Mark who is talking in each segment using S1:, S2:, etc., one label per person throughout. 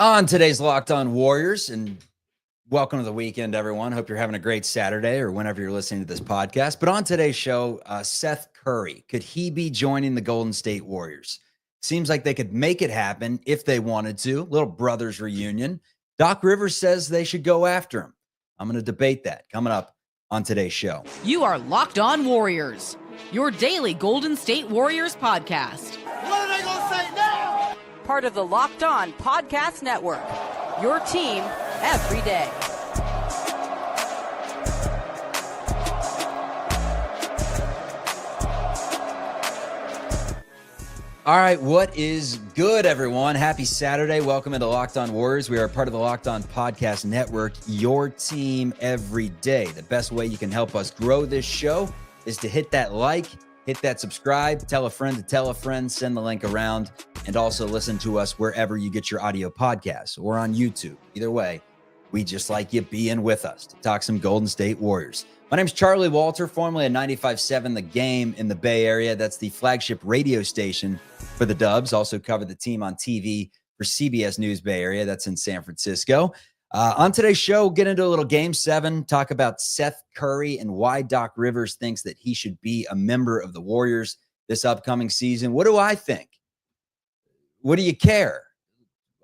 S1: On today's Locked On Warriors, and welcome to the weekend, everyone. Hope you're having a great Saturday or whenever you're listening to this podcast. But on today's show, Seth Curry, could he be joining the Golden State Warriors? Seems like they could make it happen if they wanted to. Little brothers reunion. Doc Rivers says they should go after him. I'm going to debate that coming up on today's show.
S2: You are Locked On Warriors, your daily Golden State Warriors podcast.
S3: What are they going to say now?
S2: Part of the Locked On Podcast Network, your team every day.
S1: All right, what is good, everyone? Happy Saturday. Welcome into Locked On Warriors. We are part of the Locked On Podcast Network, your team every day. The best way you can help us grow this show is to hit that like, hit that subscribe, tell a friend to tell a friend, send the link around, and also listen to us wherever you get your audio podcasts or on YouTube. Either way, we just like you being with us to talk some Golden State Warriors. My name's Charlie Walter, formerly at 95.7 The Game in the Bay Area. That's the flagship radio station for the Dubs. Also cover the team on TV for CBS News Bay Area. That's in San Francisco. On today's show, we'll get into a little Game 7, talk about Seth Curry and why Doc Rivers thinks that he should be a member of the Warriors this upcoming season. What do I think? What do you care?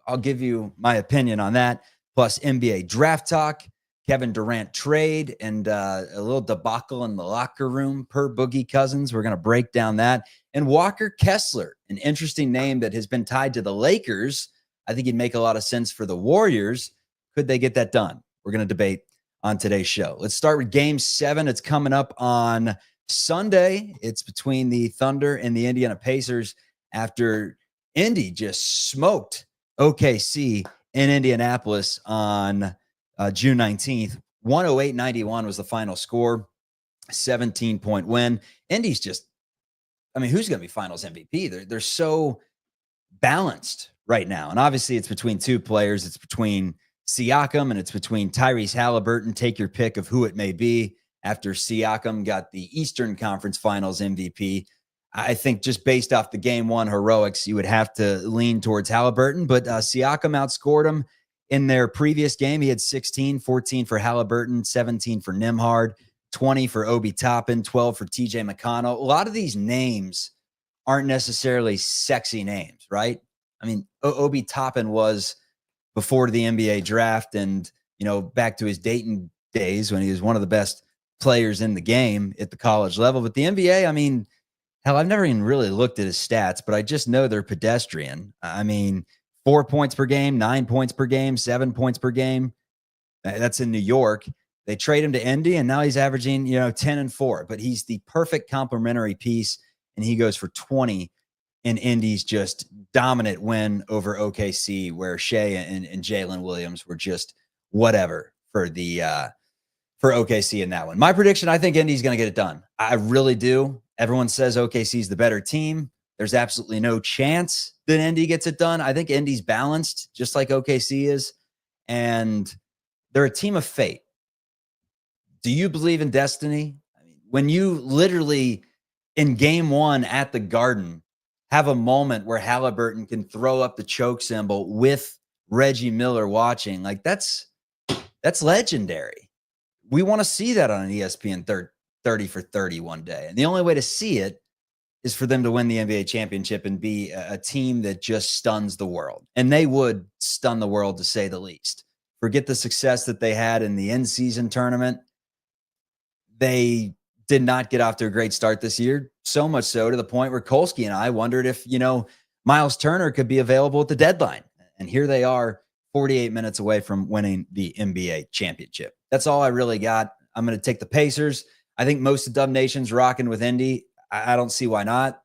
S1: I'll give you my opinion on that. Plus NBA draft talk, Kevin Durant trade, and a little debacle in the locker room per Boogie Cousins. We're going to break down that. And Walker Kessler, an interesting name that has been tied to the Lakers. I think he'd make a lot of sense for the Warriors. Could they get that done? We're going to debate on today's show. Let's start with Game 7. It's coming up on Sunday. It's between the Thunder and the Indiana Pacers after Indy just smoked OKC in Indianapolis on June 19th. 108-91 was the final score, 17-point win. Indy's just, who's going to be finals MVP? They're so balanced right now. And obviously it's between two players. It's between Siakam and it's between Tyrese Halliburton. Take your pick of who it may be after Siakam got the Eastern Conference Finals MVP. I think just based off the Game 1 heroics, you would have to lean towards Halliburton, but Siakam outscored him in their previous game. He had 16, 14 for Halliburton, 17 for Nembhard, 20 for Obi Toppin, 12 for TJ McConnell. A lot of these names aren't necessarily sexy names, right? Obi Toppin was before the NBA draft and, back to his Dayton days when he was one of the best players in the game at the college level. But the NBA, hell, I've never even really looked at his stats, but I just know they're pedestrian. 4 points per game, 9 points per game, 7 points per game. That's in New York. They trade him to Indy, and now he's averaging, 10 and 4. But he's the perfect complementary piece, and he goes for 20 in Indy's just dominant win over OKC, where Shea and Jalen Williams were just whatever for OKC in that one. My prediction, I think Indy's going to get it done. I really do. Everyone says OKC's the better team. There's absolutely no chance that Indy gets it done. I think Indy's balanced, just like OKC is, and they're a team of fate. Do you believe in destiny? When you literally, in Game 1 at the Garden, have a moment where Halliburton can throw up the choke symbol with Reggie Miller watching, that's legendary. We want to see that on an ESPN 30 for 30 one day. And the only way to see it is for them to win the NBA championship and be a team that just stuns the world. And they would stun the world, to say the least. Forget the success that they had in the in-season tournament. They did not get off to a great start this year, so much so to the point where Kolsky and I wondered if, Miles Turner could be available at the deadline. And here they are, 48 minutes away from winning the NBA championship. That's all I really got. I'm going to take the Pacers. I think most of Dub Nation's rocking with Indy. I don't see why not.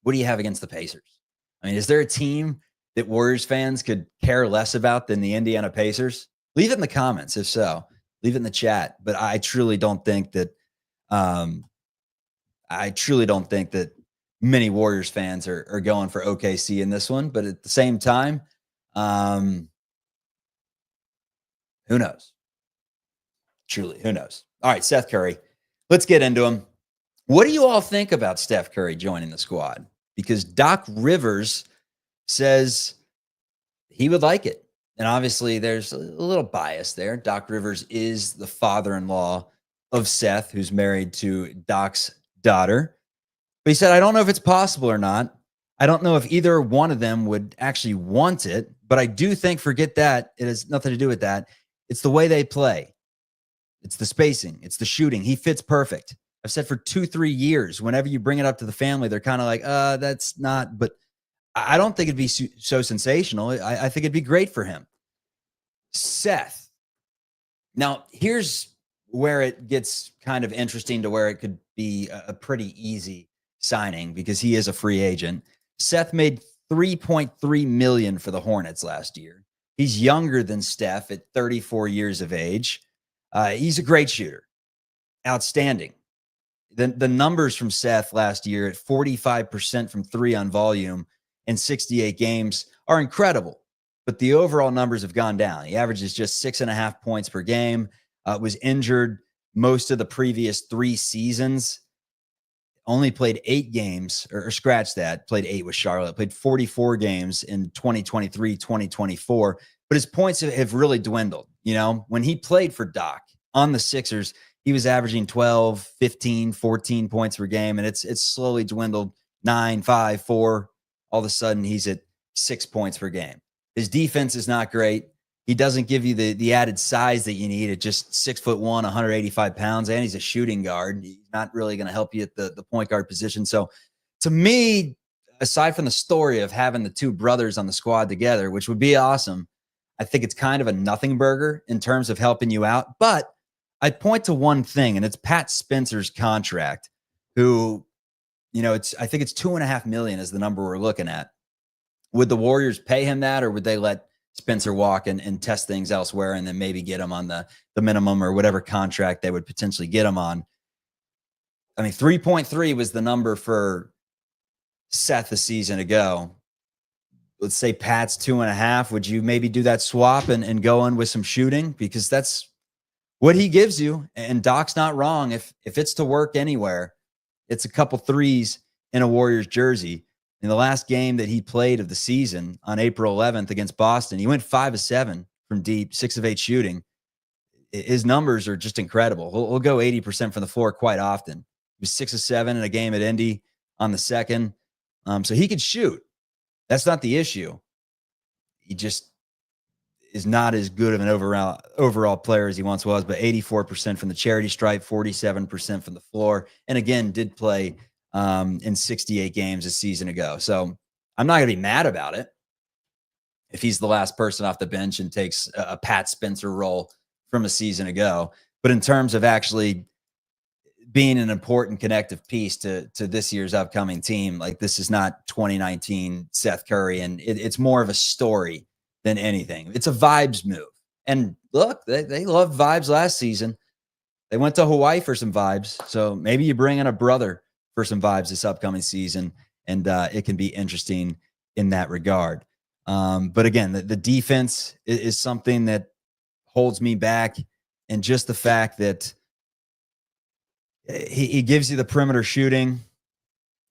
S1: What do you have against the Pacers? Is there a team that Warriors fans could care less about than the Indiana Pacers? Leave it in the comments. If so, leave it in the chat. But I truly don't think that many Warriors fans are going for OKC in this one. But at the same time, who knows? Truly, who knows? All right, Seth Curry. Let's get into him. What do you all think about Steph Curry joining the squad? Because Doc Rivers says he would like it. And obviously, there's a little bias there. Doc Rivers is the father-in-law of Seth, who's married to Doc's daughter. But he said, I don't know if it's possible or not. I don't know if either one of them would actually want it, but I do think, forget that. It has nothing to do with that. It's the way they play. It's the spacing. It's the shooting. He fits perfect. I've said for 2-3 years, whenever you bring it up to the family, they're kind of like, that's not, but I don't think it'd be so sensational. I think it'd be great for him. Seth. Now, here's where it gets kind of interesting to where it could be a pretty easy signing because he is a free agent. Seth made $3.3 million for the Hornets last year. He's younger than Steph at 34 years of age. He's a great shooter. Outstanding. The numbers from Seth last year at 45% from three on volume in 68 games are incredible. But the overall numbers have gone down. He averages just 6.5 points per game. Was injured most of the previous 3 seasons. Only played 8 games, or scratch that, played 8 with Charlotte, played 44 games in 2023, 2024. But his points have really dwindled. You know, when he played for Doc on the Sixers, he was averaging 12, 15, 14 points per game. And it's slowly dwindled 9, 5, 4. All of a sudden, he's at 6 points per game. His defense is not great. He doesn't give you the added size that you need at just 6'1", 185 pounds, and he's a shooting guard. He's not really going to help you at the point guard position. So to me, aside from the story of having the 2 brothers on the squad together, which would be awesome, I think it's kind of a nothing burger in terms of helping you out. But I point to one thing, and it's Pat Spencer's contract, who, you know, I think it's $2.5 million is the number we're looking at. Would the Warriors pay him that, or would they let Spencer walk and test things elsewhere and then maybe get him on the minimum or whatever contract they would potentially get him on? I mean, 3.3 was the number for Seth a season ago. Let's say Pat's 2.5. Would you maybe do that swap and go in with some shooting? Because that's what he gives you. And Doc's not wrong. If it's to work anywhere, it's a couple threes in a Warriors jersey. In the last game that he played of the season on April 11th against Boston, he went 5 of 7 from deep, 6 of 8 shooting. His numbers are just incredible. He'll go 80% from the floor quite often. He was 6 of 7 in a game at Indy on the second. So he could shoot. That's not the issue. He just is not as good of an overall player as he once was, but 84% from the charity stripe, 47% from the floor. And again, did play in 68 games a season ago. So I'm not going to be mad about it if he's the last person off the bench and takes a Pat Spencer role from a season ago. But in terms of actually being an important connective piece to this year's upcoming team, like, this is not 2019 Seth Curry, and it's more of a story than anything. It's a vibes move. And look, they loved vibes last season. They went to Hawaii for some vibes. So maybe you bring in a brother for some vibes this upcoming season, and it can be interesting in that regard. But again, the defense is something that holds me back, and just the fact that he gives you the perimeter shooting.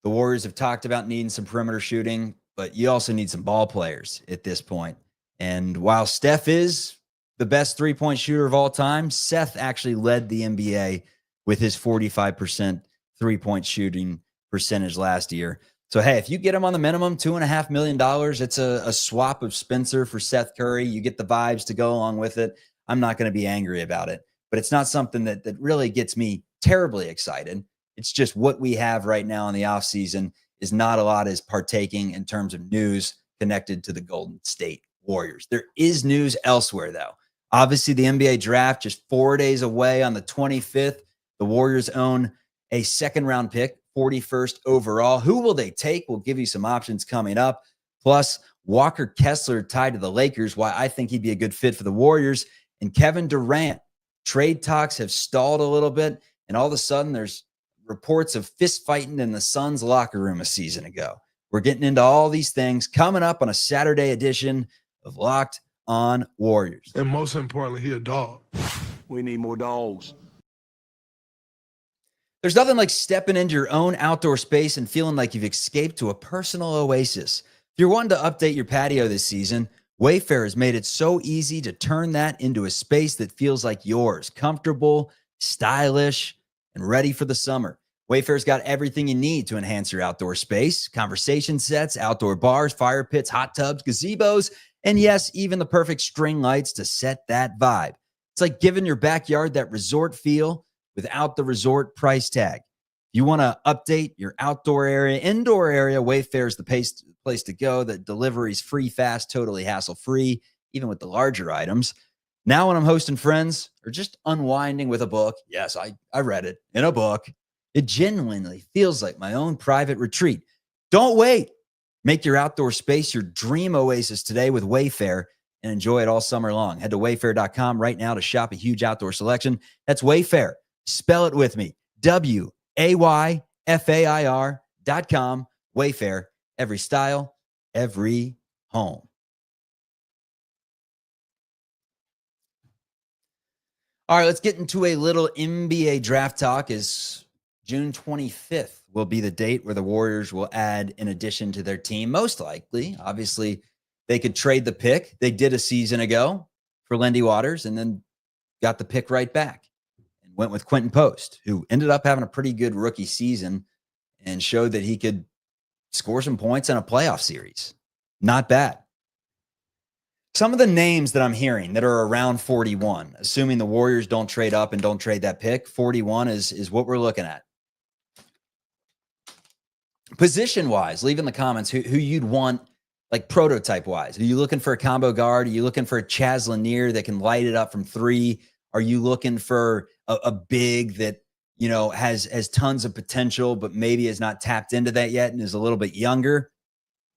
S1: The Warriors have talked about needing some perimeter shooting, but you also need some ball players at this point. And while Steph is the best 3-point shooter of all time, Seth actually led the NBA with his 45% 3-point shooting percentage last year. So, hey, if you get him on the minimum, $2.5 million, it's a swap of Spencer for Seth Curry. You get the vibes to go along with it. I'm not going to be angry about it, but it's not something that really gets me terribly excited. It's just what we have right now in the offseason is not a lot is partaking in terms of news connected to the Golden State Warriors. There is news elsewhere, though. Obviously, the NBA draft just 4 days away on the 25th. The Warriors own a second-round pick, 41st overall. Who will they take? We'll give you some options coming up. Plus, Walker Kessler tied to the Lakers, why I think he'd be a good fit for the Warriors. And Kevin Durant. Trade talks have stalled a little bit, and all of a sudden there's reports of fist fighting in the Suns locker room a season ago. We're getting into all these things coming up on a Saturday edition of Locked On Warriors.
S4: And most importantly, he a dog.
S3: We need more dogs.
S1: There's nothing like stepping into your own outdoor space and feeling like you've escaped to a personal oasis. If you're wanting to update your patio this season, WayFair has made it so easy to turn that into a space that feels like yours, comfortable, stylish, and ready for the summer. Wayfair's got everything you need to enhance your outdoor space: conversation sets, outdoor bars, fire pits, hot tubs, gazebos, and yes, even the perfect string lights to set that vibe. It's like giving your backyard that resort feel without the resort price tag. You want to update your outdoor area, indoor area, Wayfair is the place to go. The delivery's free, fast, totally hassle-free, even with the larger items. Now when I'm hosting friends or just unwinding with a book, yes, I read it in a book, it genuinely feels like my own private retreat. Don't wait. Make your outdoor space your dream oasis today with Wayfair and enjoy it all summer long. Head to wayfair.com right now to shop a huge outdoor selection. That's Wayfair. Spell it with me. WAYFAIR.com. Wayfair. Every style, every home. All right, let's get into a little NBA draft talk. As June 25th will be the date where the Warriors will add an addition to their team. Most likely, obviously, they could trade the pick. They did a season ago for Lindy Waters and then got the pick right back and went with Quentin Post, who ended up having a pretty good rookie season and showed that he could score some points in a playoff series. Not bad. Some of the names that I'm hearing that are around 41, assuming the Warriors don't trade up and don't trade that pick, 41 is what we're looking at. Position-wise, leave in the comments who you'd want, like prototype-wise. Are you looking for a combo guard? Are you looking for a Chaz Lanier that can light it up from three? Are you looking for a big that, you know, has tons of potential, but maybe has not tapped into that yet and is a little bit younger?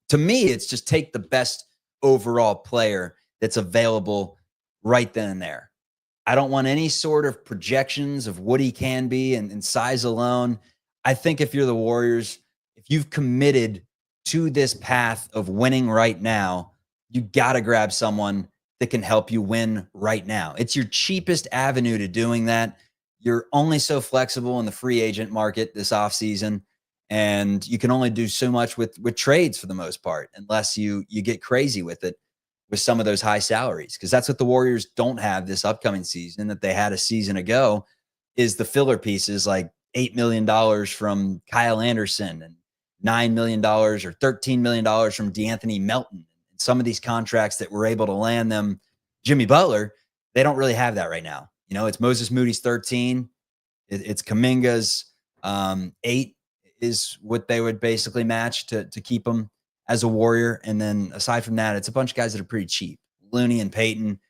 S1: To me, it's just take the best overall player that's available right then and there. I don't want any sort of projections of what he can be and size alone. I think if you're the Warriors, if you've committed to this path of winning right now, you got to grab someone that can help you win right now. It's your cheapest avenue to doing that. You're only so flexible in the free agent market this offseason, and you can only do so much with trades for the most part, unless you get crazy with it with some of those high salaries, because that's what the Warriors don't have this upcoming season that they had a season ago, is the filler pieces like $8 million from Kyle Anderson and $9 million or $13 million from DeAnthony Melton. And some of these contracts that were able to land them Jimmy Butler, they don't really have that right now. You know, it's Moses Moody's 13. It's Kuminga's 8 is what they would basically match to keep him as a Warrior. And then aside from that, it's a bunch of guys that are pretty cheap. Looney and Peyton,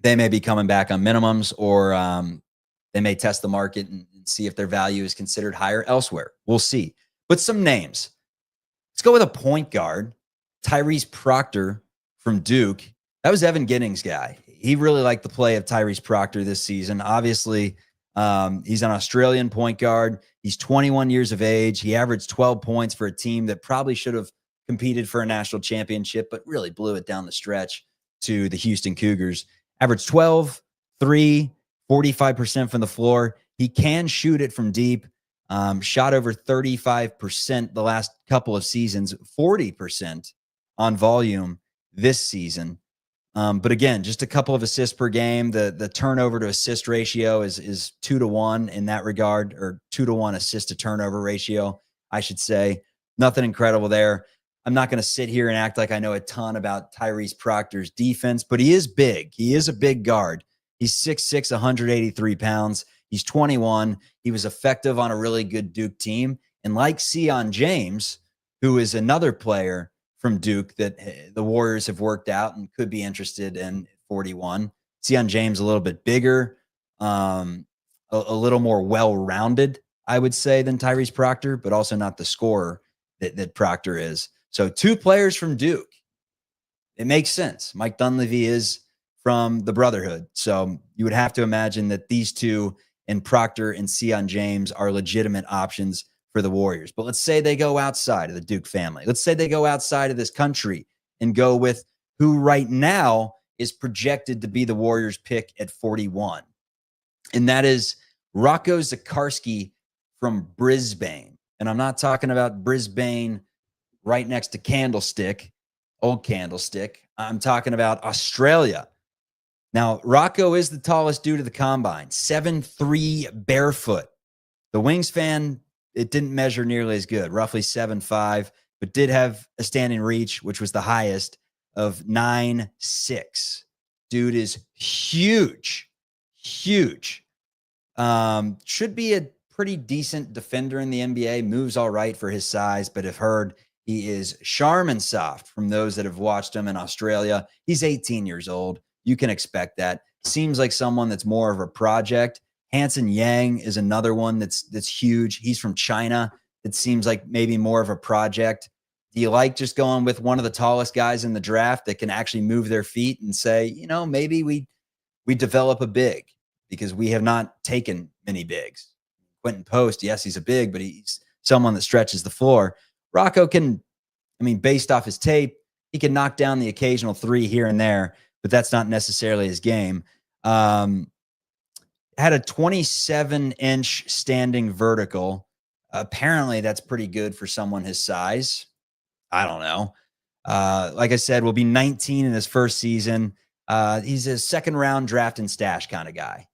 S1: they may be coming back on minimums, or they may test the market and see if their value is considered higher elsewhere. We'll see. But some names. Let's go with a point guard, Tyrese Proctor from Duke. That was Evan Giddings' guy. He really liked the play of Tyrese Proctor this season. Obviously, he's an Australian point guard. He's 21 years of age. He averaged 12 points for a team that probably should have competed for a national championship, but really blew it down the stretch to the Houston Cougars. Averaged 12, 3, 45% from the floor. He can shoot it from deep. Shot over 35% the last couple of seasons, 40% on volume this season. But again, just a couple of assists per game. The turnover to assist ratio is 2-to-1 in that regard, or 2-to-1 assist to turnover ratio, I should say. Nothing incredible there. I'm not going to sit here and act like I know a ton about Tyrese Proctor's defense, but he is big. He is a big guard. He's 6'6", 183 pounds. He's 21. He was effective on a really good Duke team. And like Sion James, who is another player from Duke that the Warriors have worked out and could be interested in 41. Sion James a little bit bigger, a little more well-rounded, I would say, than Tyrese Proctor, but also not the scorer that Proctor is. So 2 players from Duke. It makes sense. Mike Dunleavy is from the Brotherhood. So you would have to imagine that these two, and Proctor and Sion James, are legitimate options for the Warriors. But let's say they go outside of the Duke family. Let's say they go outside of this country and go with who right now is projected to be the Warriors pick at 41. And that is Rocco Zikarsky from Brisbane. And I'm not talking about Brisbane right next to Candlestick, old Candlestick. I'm talking about Australia. Now, Rocco is the tallest dude of the combine, 7'3" barefoot. The wingspan, it didn't measure nearly as good, roughly 7'5", but did have a standing reach, which was the highest, of 9'6". Dude is huge, huge. Should be a pretty decent defender in the NBA. Moves all right for his size, but have heard he is Charmin soft from those that have watched him in Australia. He's 18 years old. You can expect that. Seems like someone that's more of a project. Hanson Yang is another one that's huge. He's from China. It seems like maybe more of a project. Do you like just going with one of the tallest guys in the draft that can actually move their feet and say, maybe we develop a big, because we have not taken many bigs. Quentin Post, yes, he's a big, but he's someone that stretches the floor. Rocco can, based off his tape, he can knock down the occasional three here and there, but that's not necessarily his game. Had a 27-inch standing vertical. Apparently, that's pretty good for someone his size. I don't know. Like I said, will be 19 in his first season. He's a second-round draft and stash kind of guy.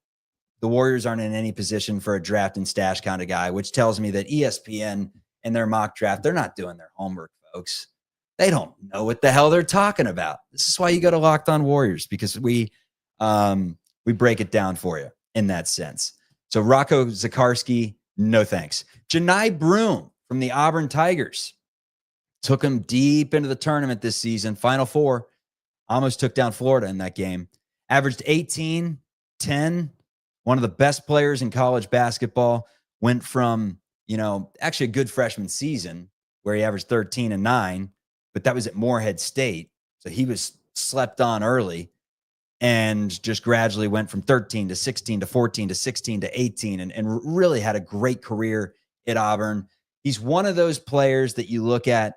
S1: The Warriors aren't in any position for a draft and stash kind of guy, which tells me that ESPN and their mock draft, they're not doing their homework, folks. They don't know what the hell they're talking about. This is why you go to Locked On Warriors, because we break it down for you in that sense. So Rocco Zakarski, no thanks. Janai Broom from the Auburn Tigers took him deep into the tournament this season. Final Four, almost took down Florida in that game. Averaged 18, 10, one of the best players in college basketball. Went from, actually a good freshman season where he averaged 13 and 9, but that was at Morehead State. So he was slept on early and just gradually went from 13 to 16 to 14 to 16 to 18 and really had a great career at Auburn. He's one of those players that you look at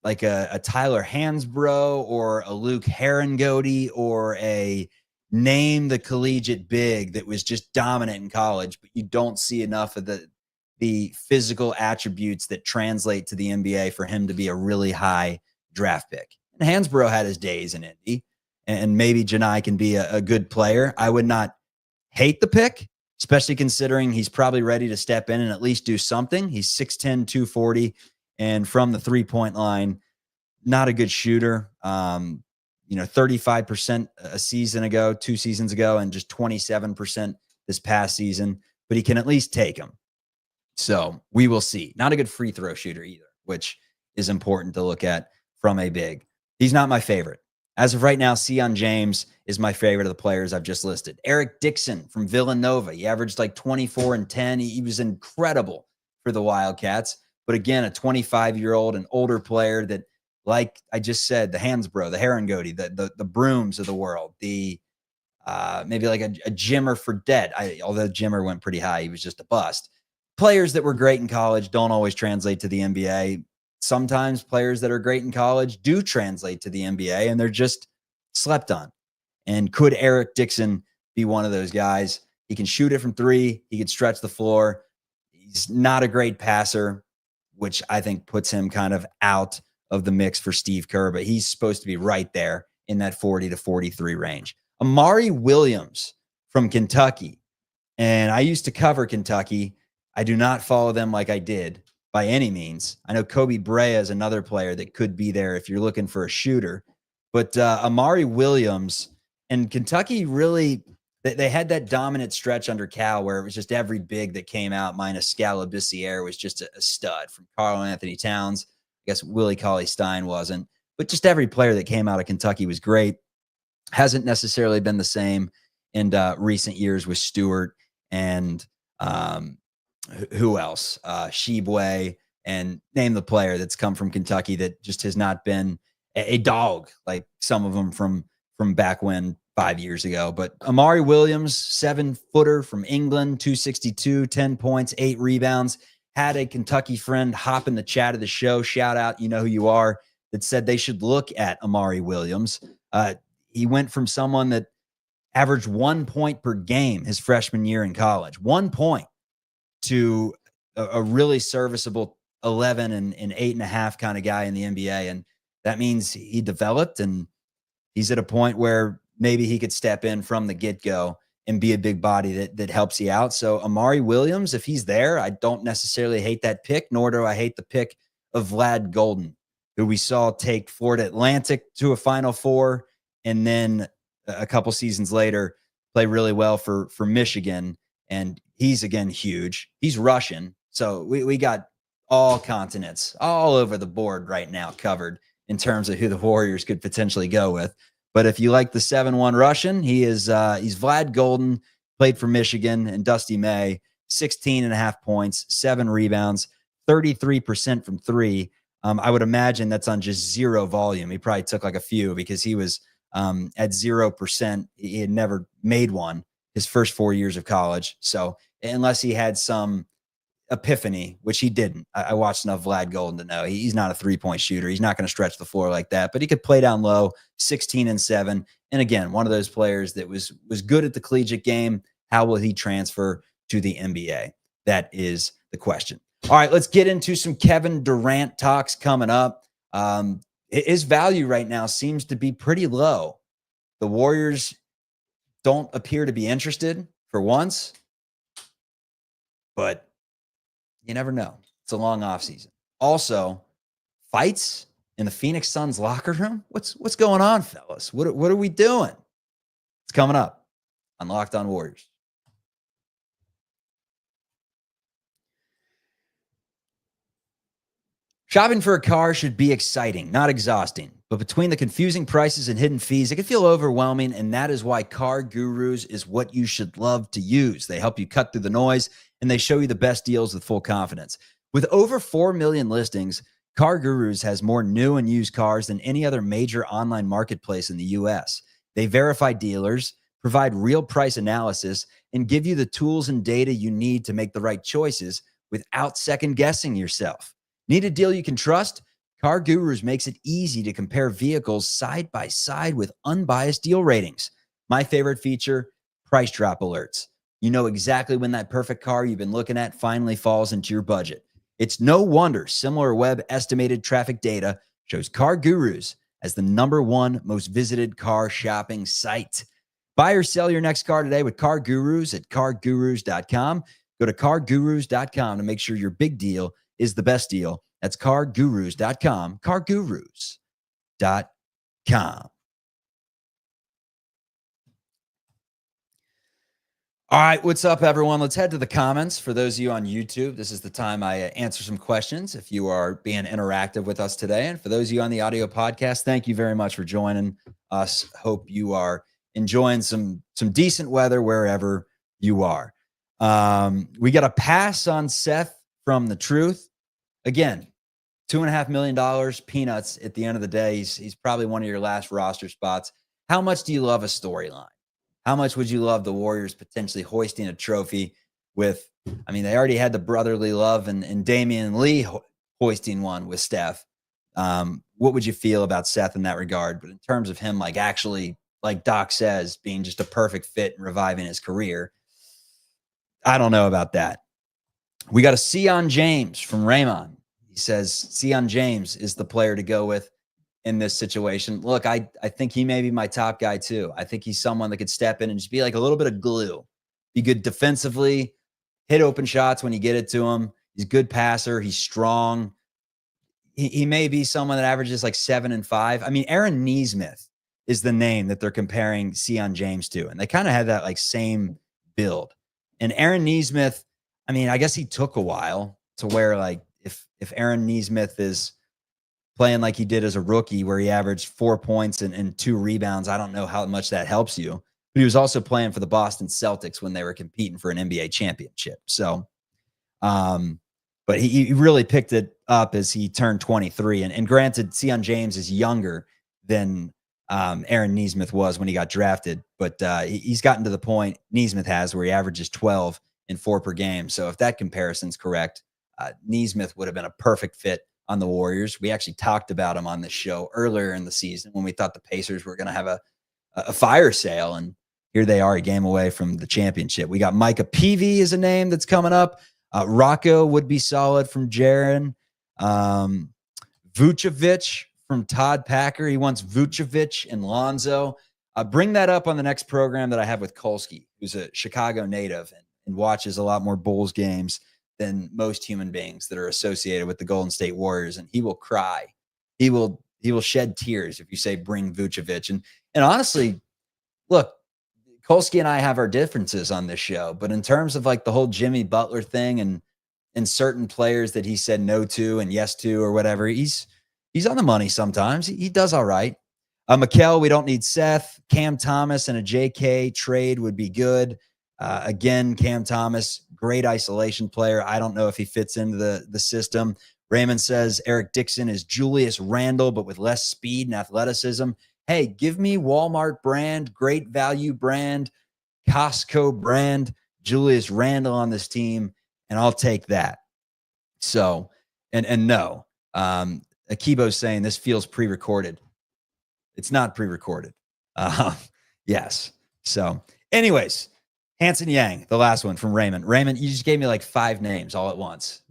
S1: like a Tyler Hansbrough or a Luke Herringody or a name the collegiate big that was just dominant in college, but you don't see enough of the physical attributes that translate to the NBA for him to be a really high draft pick. And Hansbrough had his days in Indy, and maybe Janai can be a good player. I would not hate the pick, especially considering he's probably ready to step in and at least do something. He's 6'10", 240, and from the three-point line, not a good shooter. 35% a season ago, 2 seasons ago, and just 27% this past season, but he can at least take them. So we will see. Not a good free throw shooter either, which is important to look at from a big. He's not my favorite. As of right now, Sion James is my favorite of the players I've just listed. Eric Dixon from Villanova. He averaged like 24 and 10. He was incredible for the Wildcats. But again, a 25-year-old, an older player that, like I just said, the Hansbrough, the Herringody, the Brooms of the world, the maybe like a Jimmer Fredette. Although Jimmer went pretty high, he was just a bust. Players that were great in college don't always translate to the NBA. Sometimes players that are great in college do translate to the NBA, and they're just slept on. And could Eric Dixon be one of those guys? He can shoot it from three. He can stretch the floor. He's not a great passer, which I think puts him kind of out of the mix for Steve Kerr, but he's supposed to be right there in that 40 to 43 range. Amari Williams from Kentucky. And I used to cover Kentucky. I do not follow them like I did by any means. I know Kobe Brea is another player that could be there if you're looking for a shooter. But Amari Williams and Kentucky really, they had that dominant stretch under Cal where it was just every big that came out minus Scala Bissiere was just a stud, from Karl Anthony Towns. I guess Willie Cauley-Stein wasn't. But just every player that came out of Kentucky was great. Hasn't necessarily been the same in recent years with Stewart and who else? Shibwe, and name the player that's come from Kentucky that just has not been a dog like some of them from back when 5 years ago. But Amari Williams, 7-footer from England, 262, 10 points, 8 rebounds. Had a Kentucky friend hop in the chat of the show. Shout out, you know who you are, that said they should look at Amari Williams. He went from someone that averaged 1 point per game his freshman year in college, 1 point, to a really serviceable 11 and 8.5 kind of guy in the NBA. And that means he developed, and He's at a point where maybe he could step in from the get-go and be a big body that helps you out. So Amari Williams, if he's there, I don't necessarily hate that pick, nor do I hate the pick of Vlad Golden, who we saw take Florida Atlantic to a Final Four, and then a couple seasons later play really well for Michigan. And he's, again, huge. He's Russian. So we got all continents all over the board right now covered in terms of who the Warriors could potentially go with. But if you like the 7-1 Russian, he's Vlad Golden, played for Michigan, and Dusty May, 16.5 points, 7 rebounds, 33% from three. I would imagine that's on just zero volume. He probably took like a few because he was at 0%. He had never made one his first 4 years of college. So unless he had some epiphany, which he didn't. I watched enough Vlad Golden to know he's not a three-point shooter. He's not going to stretch the floor like that, but he could play down low, 16-7. And again, one of those players that was good at the collegiate game. How will he transfer to the NBA? That is the question. All right, let's get into some Kevin Durant talks coming up. His value right now seems to be pretty low. The Warriors don't appear to be interested for once, but you never know. It's a long offseason. Also, fights in the Phoenix Suns locker room. What's going on, fellas? What are we doing? It's coming up on Locked On Warriors. Shopping for a car should be exciting, not exhausting. But between the confusing prices and hidden fees, it can feel overwhelming, and that is why CarGurus is what you should love to use. They help you cut through the noise, and they show you the best deals with full confidence. With over 4 million listings, CarGurus has more new and used cars than any other major online marketplace in the U.S. They verify dealers, provide real price analysis, and give you the tools and data you need to make the right choices without second-guessing yourself. Need a deal you can trust? CarGurus makes it easy to compare vehicles side by side with unbiased deal ratings. My favorite feature, price drop alerts. You know exactly when that perfect car you've been looking at finally falls into your budget. It's no wonder SimilarWeb estimated traffic data shows CarGurus as the #1 most visited car shopping site. Buy or sell your next car today with CarGurus at CarGurus.com. Go to CarGurus.com to make sure your big deal is the best deal. That's CarGurus.com, CarGurus.com. All right, what's up, everyone? Let's head to the comments. For those of you on YouTube, this is the time I answer some questions if you are being interactive with us today. And for those of you on the audio podcast, thank you very much for joining us. Hope you are enjoying some decent weather wherever you are. We got a pass on Seth from The Truth. Again, $2.5 million, peanuts at the end of the day. He's probably one of your last roster spots. How much do you love a storyline? How much would you love the Warriors potentially hoisting a trophy with, I mean, they already had the brotherly love and Damian Lee hoisting one with Steph. What would you feel about Seth in that regard? But in terms of him, like actually, like Doc says, being just a perfect fit and reviving his career, I don't know about that. We got a Sion James from Raymond. He says Sion James is the player to go with in this situation. Look, I think he may be my top guy too. I think he's someone that could step in and just be like a little bit of glue. Be good defensively, hit open shots when you get it to him. He's a good passer. He's strong. He may be someone that averages like 7 and 5. I mean, Aaron Nesmith is the name that they're comparing Sion James to. And they kind of had that like same build. And Aaron Nesmith, I mean, I guess he took a while to where like if Aaron Nesmith is playing like he did as a rookie where he averaged 4 points and 2 rebounds, I don't know how much that helps you. But he was also playing for the Boston Celtics when they were competing for an NBA championship. So, but he really picked it up as he turned 23. And granted, Sion James is younger than Aaron Nesmith was when he got drafted. But he's gotten to the point Nesmith has where he averages 12 and 4 per game. So if that comparison's correct, Nesmith would have been a perfect fit on the Warriors. We actually talked about him on this show earlier in the season when we thought the Pacers were going to have a fire sale, and here they are a game away from the championship. We got Micah Peavy is a name that's coming up. Rocco would be solid from Jaren. Vucevic from Todd Packer. He wants Vucevic and Lonzo. Bring that up on the next program that I have with Kolsky, who's a Chicago native and watches a lot more Bulls games than most human beings that are associated with the Golden State Warriors. And he will cry. He will shed tears if you say bring Vucevic. And honestly, look, Kolsky and I have our differences on this show, but in terms of like the whole Jimmy Butler thing and certain players that he said no to and yes to or whatever, he's on the money sometimes. He does all right. Mikkel, we don't need Seth. Cam Thomas and a JK trade would be good. Again, Cam Thomas, great isolation player. I don't know if he fits into the system. Raymond says Eric Dixon is Julius Randle, but with less speed and athleticism. Hey, give me Walmart brand, great value brand, Costco brand, Julius Randle on this team, and I'll take that. So, and no, Akibo's saying this feels pre-recorded. It's not pre-recorded. Yes. So anyways, Hanson Yang, the last one from Raymond. Raymond, you just gave me like 5 names all at once.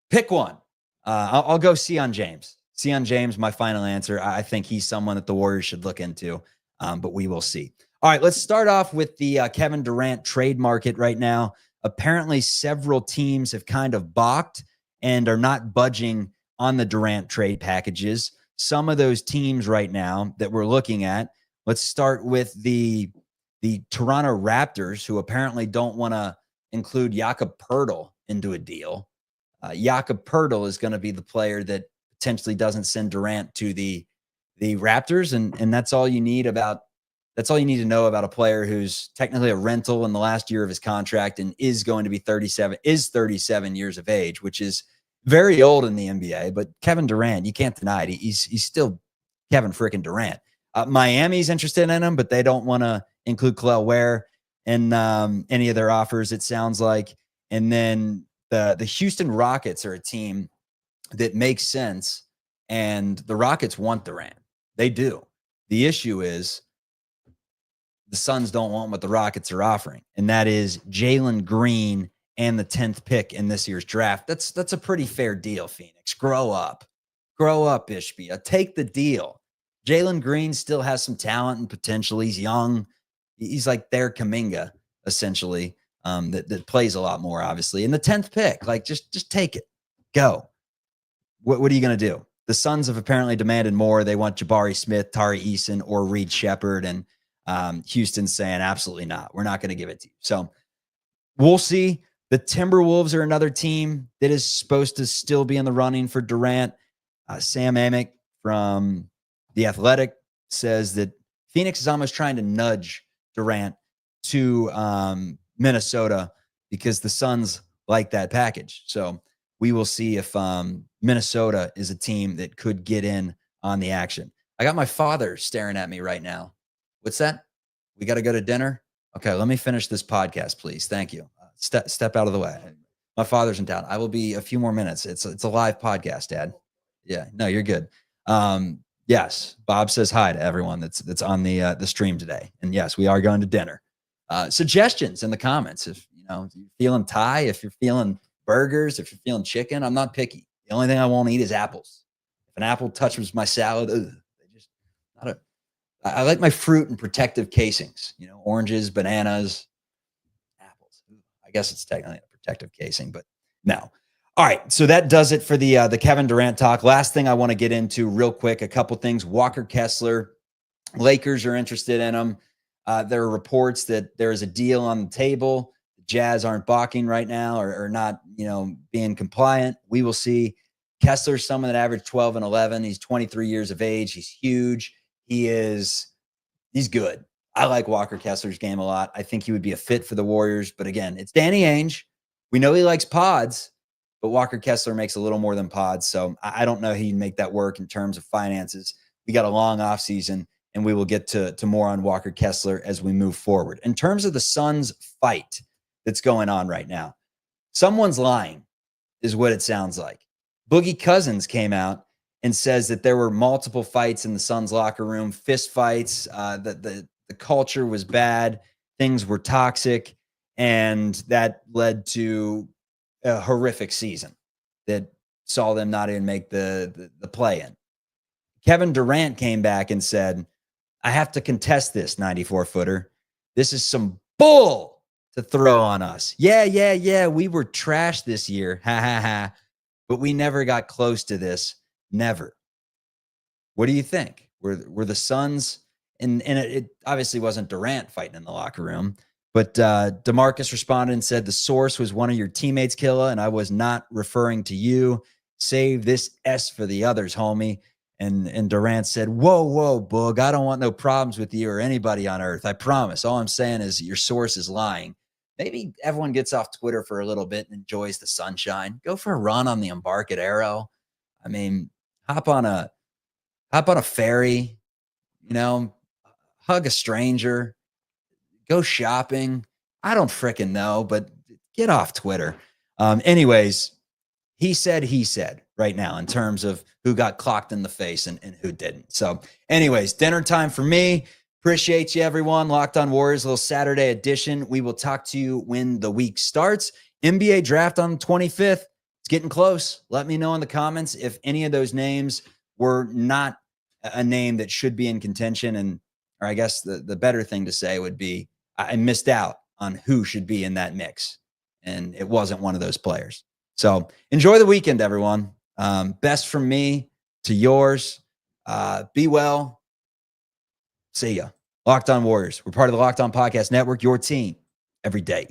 S1: Pick one. I'll go Sion James. Sion James, my final answer. I think he's someone that the Warriors should look into, but we will see. All right, let's start off with the Kevin Durant trade market right now. Apparently, several teams have kind of balked and are not budging on the Durant trade packages. Some of those teams right now that we're looking at, let's start with the Toronto Raptors, who apparently don't want to include Jakob Poeltl into a deal. Jakob Poeltl is going to be the player that potentially doesn't send Durant to the Raptors, and that's all you need to know about a player who's technically a rental in the last year of his contract and is going to be 37 years of age, which is very old in the NBA. But Kevin Durant, you can't deny it. He's still Kevin freaking Durant. Miami's interested in him, but they don't want to include Kel'el Ware in any of their offers, it sounds like. And then the Houston Rockets are a team that makes sense, and the Rockets want Durant. They do. The issue is the Suns don't want what the Rockets are offering, and that is Jalen Green and the 10th pick in this year's draft. That's a pretty fair deal, Phoenix. Grow up, Ishbia. Take the deal. Jalen Green still has some talent and potential. He's young. He's like their Kuminga, essentially, that plays a lot more, obviously. And the 10th pick, like just take it. Go. What are you going to do? The Suns have apparently demanded more. They want Jabari Smith, Tari Eason, or Reed Shepherd, and Houston's saying absolutely not. We're not going to give it to you. So we'll see. The Timberwolves are another team that is supposed to still be in the running for Durant. Sam Amick from The Athletic says that Phoenix is almost trying to nudge Durant to Minnesota because the Suns like that package. So we will see if Minnesota is a team that could get in on the action. I got my father staring at me right now. What's that? We got to go to dinner? Okay, let me finish this podcast, please. Thank you. Step out of the way. My father's in town. I will be a few more minutes. It's a live podcast, Dad. Yeah, no, you're good. Yes, Bob says hi to everyone that's on the stream today. And yes, we are going to dinner. Suggestions in the comments. If you're feeling Thai, if you're feeling burgers, if you're feeling chicken, I'm not picky. The only thing I won't eat is apples. If an apple touches my salad, I like my fruit in protective casings. Oranges, bananas, apples. I guess it's technically a protective casing, but no. All right, so that does it for the Kevin Durant talk. Last thing I want to get into real quick, a couple things. Walker Kessler, Lakers are interested in him. There are reports that there is a deal on the table. The Jazz aren't balking right now or not, being compliant. We will see. Kessler's someone that averaged 12 and 11. He's 23 years of age. He's huge. He's good. I like Walker Kessler's game a lot. I think he would be a fit for the Warriors. But again, it's Danny Ainge. We know he likes pods, but Walker Kessler makes a little more than pods. So I don't know he'd make that work in terms of finances. We got a long offseason, and we will get to more on Walker Kessler as we move forward. In terms of the Suns fight that's going on right now, someone's lying is what it sounds like. Boogie Cousins came out and says that there were multiple fights in the Suns locker room, fist fights, that the culture was bad, things were toxic, and that led to a horrific season that saw them not even make the play-in. Kevin Durant came back and said, I have to contest this 94-footer. This is some bull to throw on us. Yeah. We were trash this year. Ha, ha, ha. But we never got close to this. Never. What do you think? Were the Suns, and it obviously wasn't Durant fighting in the locker room, but DeMarcus responded and said, the source was one of your teammates, Killa, and I was not referring to you. Save this S for the others, homie. And Durant said, whoa, Boog, I don't want no problems with you or anybody on earth. I promise. All I'm saying is your source is lying. Maybe everyone gets off Twitter for a little bit and enjoys the sunshine. Go for a run on the Embarcadero. I mean, hop on a ferry, hug a stranger, go shopping. I don't fricking know, but get off Twitter. Anyways, he said right now in terms of who got clocked in the face and who didn't. So anyways, dinner time for me. Appreciate you, everyone. Locked on Warriors, a little Saturday edition. We will talk to you when the week starts. NBA draft on the 25th. It's getting close. Let me know in the comments if any of those names were not a name that should be in contention. Or I guess the better thing to say would be I missed out on who should be in that mix. And it wasn't one of those players. So enjoy the weekend, everyone. Best from me to yours. Be well. See ya. Locked on Warriors. We're part of the Locked On Podcast Network, your team every day.